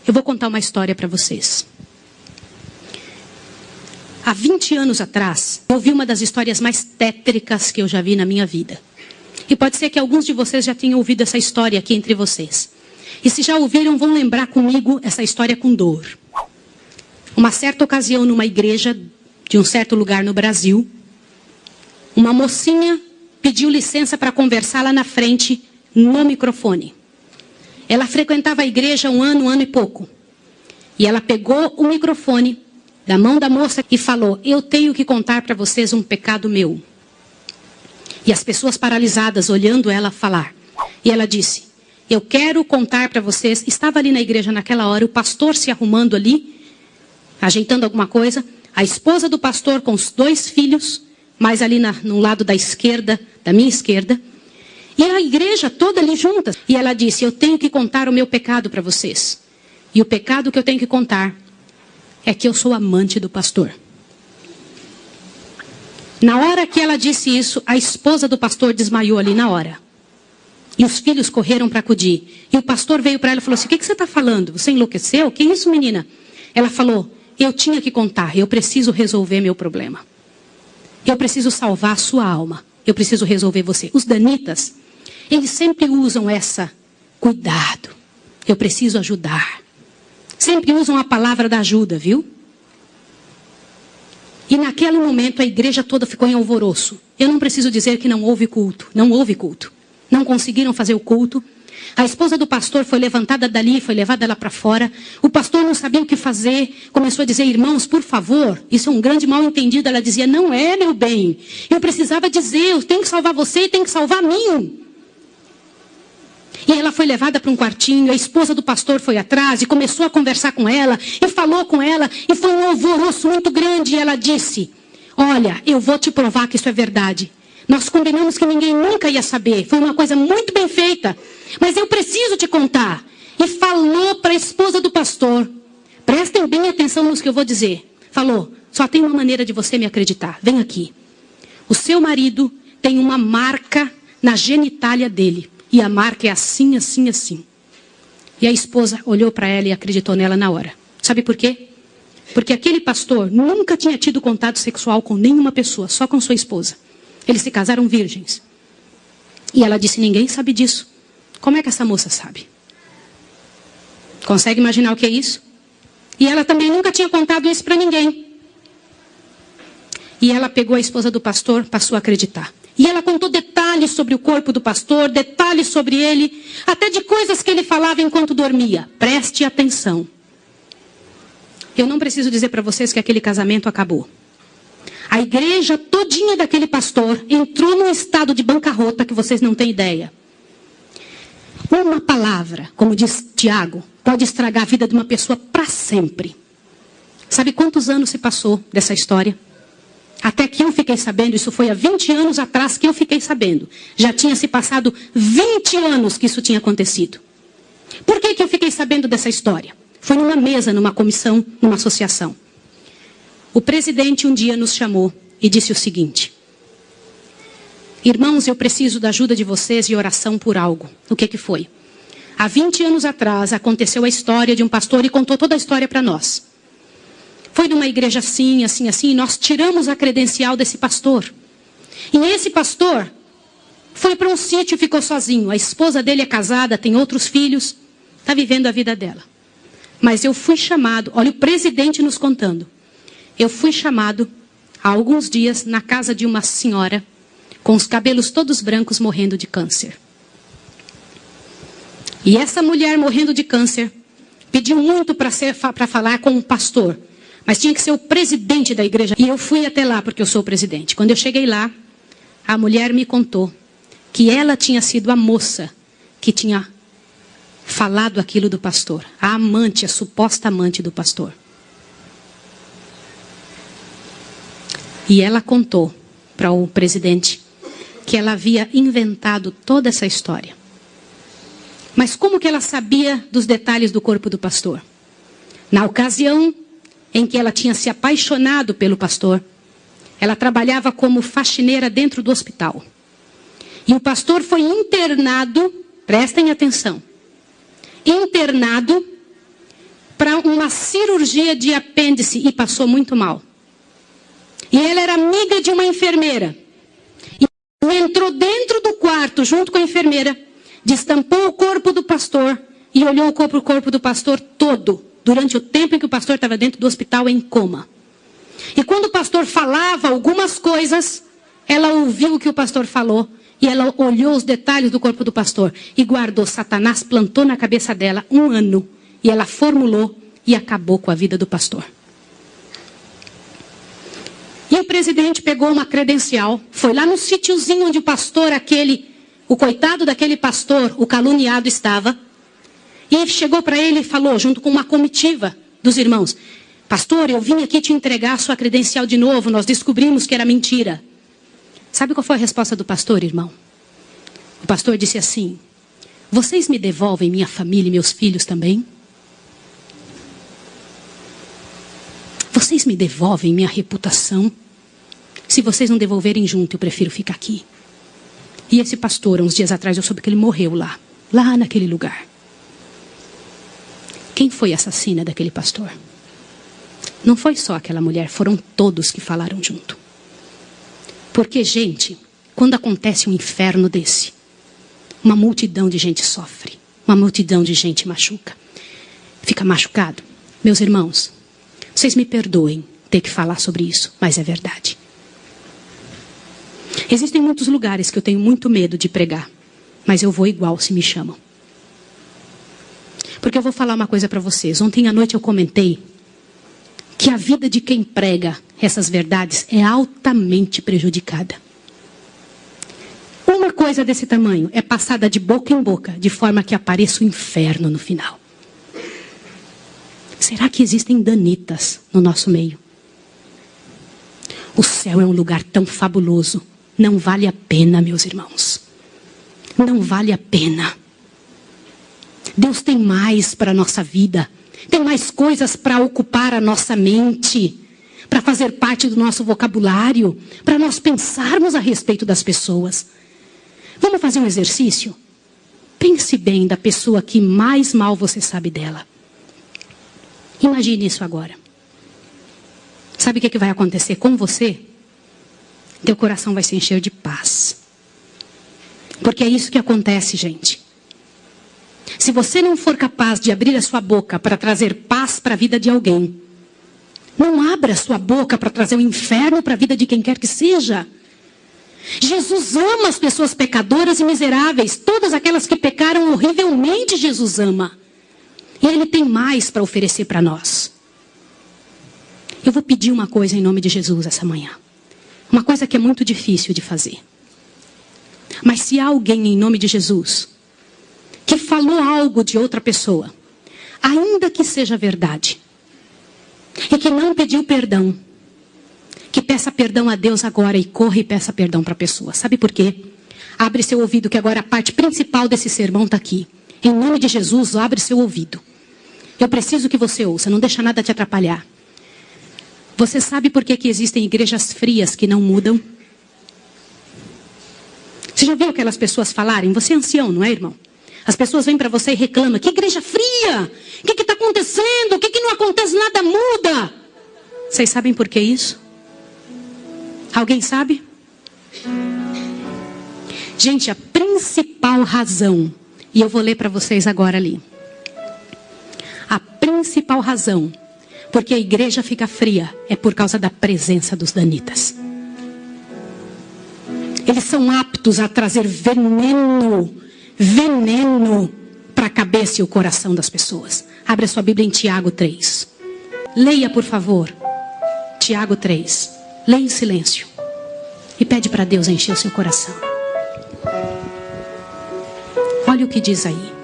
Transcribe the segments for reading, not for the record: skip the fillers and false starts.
Eu vou contar uma história para vocês. Há 20 anos atrás, eu ouvi uma das histórias mais tétricas que eu já vi na minha vida. E pode ser que alguns de vocês já tenham ouvido essa história aqui entre vocês. E se já ouviram, vão lembrar comigo essa história com dor. Uma certa ocasião, numa igreja de um certo lugar no Brasil, uma mocinha pediu licença para conversar lá na frente, no microfone. Ela frequentava a igreja um ano e pouco. E ela pegou o microfone da mão da moça e falou: eu tenho que contar para vocês um pecado meu. E as pessoas paralisadas olhando ela falar. E ela disse: eu quero contar para vocês. Estava ali na igreja naquela hora, o pastor se arrumando ali, ajeitando alguma coisa. A esposa do pastor com os 2 filhos, mais ali no lado da esquerda, da minha esquerda. E a igreja toda ali junta. E ela disse: eu tenho que contar o meu pecado para vocês. E o pecado que eu tenho que contar é que eu sou amante do pastor. Na hora que ela disse isso, a esposa do pastor desmaiou ali na hora. E os filhos correram para acudir. E o pastor veio para ela e falou assim: o que você está falando? Você enlouqueceu? Que isso, menina? Ela falou: eu tinha que contar, eu preciso resolver meu problema. Eu preciso salvar a sua alma. Eu preciso resolver você. Os danitas, eles sempre usam essa: cuidado, eu preciso ajudar. Sempre usam a palavra da ajuda, viu? E naquele momento a igreja toda ficou em alvoroço. Eu não preciso dizer que não houve culto. Não houve culto. Não conseguiram fazer o culto. A esposa do pastor foi levantada dali, foi levada lá para fora. O pastor não sabia o que fazer. Começou a dizer: irmãos, por favor, isso é um grande mal entendido. Ela dizia: não é, meu bem. Eu precisava dizer, eu tenho que salvar você e tenho que salvar mim. E ela foi levada para um quartinho, a esposa do pastor foi atrás e começou a conversar com ela, e falou com ela, e foi um alvoroço muito grande. E ela disse: olha, eu vou te provar que isso é verdade. Nós combinamos que ninguém nunca ia saber, foi uma coisa muito bem feita, mas eu preciso te contar. E falou para a esposa do pastor: prestem bem atenção no que eu vou dizer. Falou: só tem uma maneira de você me acreditar, vem aqui. O seu marido tem uma marca na genitália dele. E a marca é assim, assim, assim. E a esposa olhou para ela e acreditou nela na hora. Sabe por quê? Porque aquele pastor nunca tinha tido contato sexual com nenhuma pessoa, só com sua esposa. Eles se casaram virgens. E ela disse: ninguém sabe disso. Como é que essa moça sabe? Consegue imaginar o que é isso? E ela também nunca tinha contado isso para ninguém. E ela pegou a esposa do pastor, passou a acreditar. E ela contou detalhes sobre o corpo do pastor, detalhes sobre ele, até de coisas que ele falava enquanto dormia. Preste atenção. Eu não preciso dizer para vocês que aquele casamento acabou. A igreja todinha daquele pastor entrou num estado de bancarrota que vocês não têm ideia. Uma palavra, como diz Tiago, pode estragar a vida de uma pessoa para sempre. Sabe quantos anos se passou dessa história? Até que eu fiquei sabendo, isso foi há 20 anos atrás que eu fiquei sabendo. Já tinha se passado 20 anos que isso tinha acontecido. Por que eu fiquei sabendo dessa história? Foi numa mesa, numa comissão, numa associação. O presidente um dia nos chamou e disse o seguinte: irmãos, eu preciso da ajuda de vocês e oração por algo. O que foi? Há 20 anos atrás aconteceu a história de um pastor e contou toda a história para nós. Foi numa igreja assim, assim, assim, e nós tiramos a credencial desse pastor. E esse pastor foi para um sítio e ficou sozinho. A esposa dele é casada, tem outros filhos, está vivendo a vida dela. Mas eu fui chamado, olha o presidente nos contando. Eu fui chamado há alguns dias na casa de uma senhora com os cabelos todos brancos morrendo de câncer. E essa mulher morrendo de câncer pediu muito para falar com um pastor. Mas tinha que ser o presidente da igreja. E eu fui até lá porque eu sou o presidente. Quando eu cheguei lá, a mulher me contou que ela tinha sido a moça que tinha falado aquilo do pastor. A amante, a suposta amante do pastor. E ela contou para o presidente que ela havia inventado toda essa história. Mas como que ela sabia dos detalhes do corpo do pastor? Na ocasião em que ela tinha se apaixonado pelo pastor, ela trabalhava como faxineira dentro do hospital. E o pastor foi internado, prestem atenção, internado uma cirurgia de apêndice e passou muito mal. E ela era amiga de uma enfermeira. E entrou dentro do quarto junto com a enfermeira, destampou o corpo do pastor e olhou o corpo do pastor todo, durante o tempo em que o pastor estava dentro do hospital em coma. E quando o pastor falava algumas coisas, ela ouviu o que o pastor falou e ela olhou os detalhes do corpo do pastor e guardou. Satanás plantou na cabeça dela 1 ano e ela formulou e acabou com a vida do pastor. E o presidente pegou uma credencial, foi lá no sítiozinho onde o pastor o coitado daquele pastor, o caluniado, estava, e chegou para ele e falou, junto com uma comitiva dos irmãos: pastor, eu vim aqui te entregar a sua credencial de novo, nós descobrimos que era mentira. Sabe qual foi a resposta do pastor, irmão? O pastor disse assim: vocês me devolvem minha família e meus filhos também? Vocês me devolvem minha reputação? Se vocês não devolverem junto, eu prefiro ficar aqui. E esse pastor, uns dias atrás, eu soube que ele morreu lá naquele lugar. Quem foi a assassina daquele pastor? Não foi só aquela mulher, foram todos que falaram junto. Porque, gente, quando acontece um inferno desse, uma multidão de gente sofre, uma multidão de gente machuca, fica machucado. Meus irmãos, vocês me perdoem ter que falar sobre isso, mas é verdade. Existem muitos lugares que eu tenho muito medo de pregar, mas eu vou igual se me chamam. Porque eu vou falar uma coisa para vocês. Ontem à noite eu comentei que a vida de quem prega essas verdades é altamente prejudicada. Uma coisa desse tamanho é passada de boca em boca, de forma que apareça o inferno no final. Será que existem danitas no nosso meio? O céu é um lugar tão fabuloso. Não vale a pena, meus irmãos. Não vale a pena. Deus tem mais para a nossa vida. Tem mais coisas para ocupar a nossa mente, para fazer parte do nosso vocabulário, para nós pensarmos a respeito das pessoas. Vamos fazer um exercício? Pense bem da pessoa que mais mal você sabe dela. Imagine isso agora. Sabe o que vai acontecer com você? Teu coração vai se encher de paz. Porque é isso que acontece, gente. Se você não for capaz de abrir a sua boca para trazer paz para a vida de alguém, não abra a sua boca para trazer o inferno para a vida de quem quer que seja. Jesus ama as pessoas pecadoras e miseráveis. Todas aquelas que pecaram horrivelmente, Jesus ama. E Ele tem mais para oferecer para nós. Eu vou pedir uma coisa em nome de Jesus essa manhã. Uma coisa que é muito difícil de fazer. Mas se há alguém em nome de Jesus que falou algo de outra pessoa, ainda que seja verdade, e que não pediu perdão, que peça perdão a Deus agora e corra e peça perdão para a pessoa. Sabe por quê? Abre seu ouvido, que agora a parte principal desse sermão está aqui. Em nome de Jesus, abre seu ouvido. Eu preciso que você ouça, não deixa nada te atrapalhar. Você sabe por que existem igrejas frias que não mudam? Você já viu aquelas pessoas falarem? Você é ancião, não é, irmão? As pessoas vêm para você e reclamam: que igreja fria! O que está acontecendo? O que não acontece? Nada muda! Vocês sabem por que isso? Alguém sabe? Gente, a principal razão, e eu vou ler para vocês agora ali. A principal razão porque a igreja fica fria é por causa da presença dos danitas. Eles são aptos a trazer veneno para a cabeça e o coração das pessoas. Abre a sua Bíblia em Tiago 3. Leia, por favor. Tiago 3. Leia em silêncio. E pede para Deus encher o seu coração. Olha o que diz aí.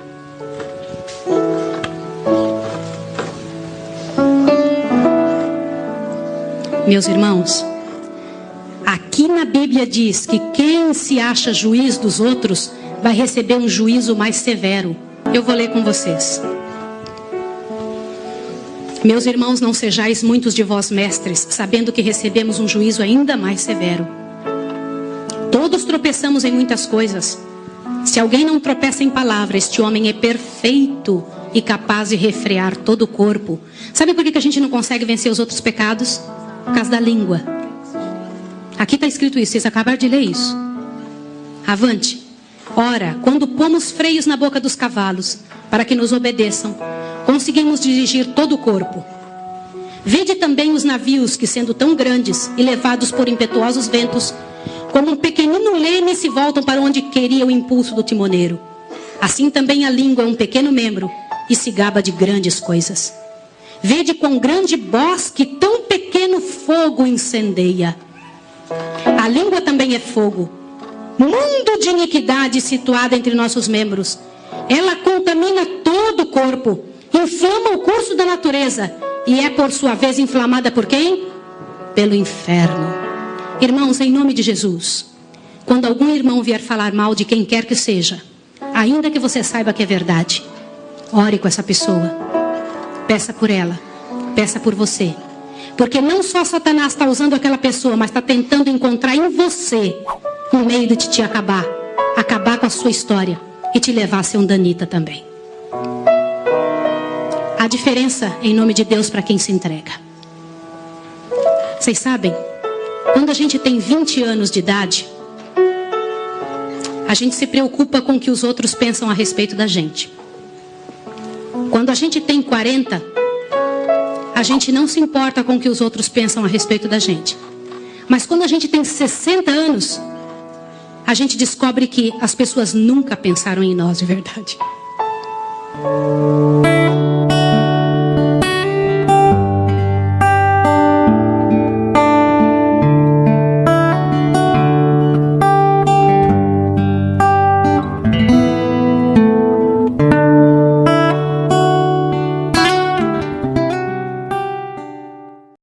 Meus irmãos, aqui na Bíblia diz que quem se acha juiz dos outros vai receber um juízo mais severo. Eu vou ler com vocês. Meus irmãos, não sejais muitos de vós mestres, sabendo que recebemos um juízo ainda mais severo. Todos tropeçamos em muitas coisas. Se alguém não tropeça em palavra, este homem é perfeito, e capaz de refrear todo o corpo. Sabe por que a gente não consegue vencer os outros pecados? Por causa da língua. Aqui está escrito isso, vocês acabaram de ler isso. Avante. Ora, quando pomos freios na boca dos cavalos, para que nos obedeçam, conseguimos dirigir todo o corpo. Vede também os navios que, sendo tão grandes e levados por impetuosos ventos, como um pequenino leme, se voltam para onde queria o impulso do timoneiro. Assim também a língua é um pequeno membro e se gaba de grandes coisas. Vede quão grande bosque, tão pequeno fogo incendeia. A língua também é fogo, mundo de iniquidade situada entre nossos membros. Ela contamina todo o corpo, inflama o curso da natureza e é por sua vez inflamada por quem? Pelo inferno. Irmãos, em nome de Jesus, quando algum irmão vier falar mal de quem quer que seja, ainda que você saiba que é verdade, ore com essa pessoa, peça por ela, peça por você, porque não só Satanás está usando aquela pessoa, mas está tentando encontrar em você um meio de te acabar com a sua história e te levar a ser um danita também. A diferença em nome de Deus para quem se entrega. Vocês sabem, quando a gente tem 20 anos de idade, a gente se preocupa com o que os outros pensam a respeito da gente. Quando a gente tem 40, a gente não se importa com o que os outros pensam a respeito da gente. Mas quando a gente tem 60 anos, a gente descobre que as pessoas nunca pensaram em nós de verdade.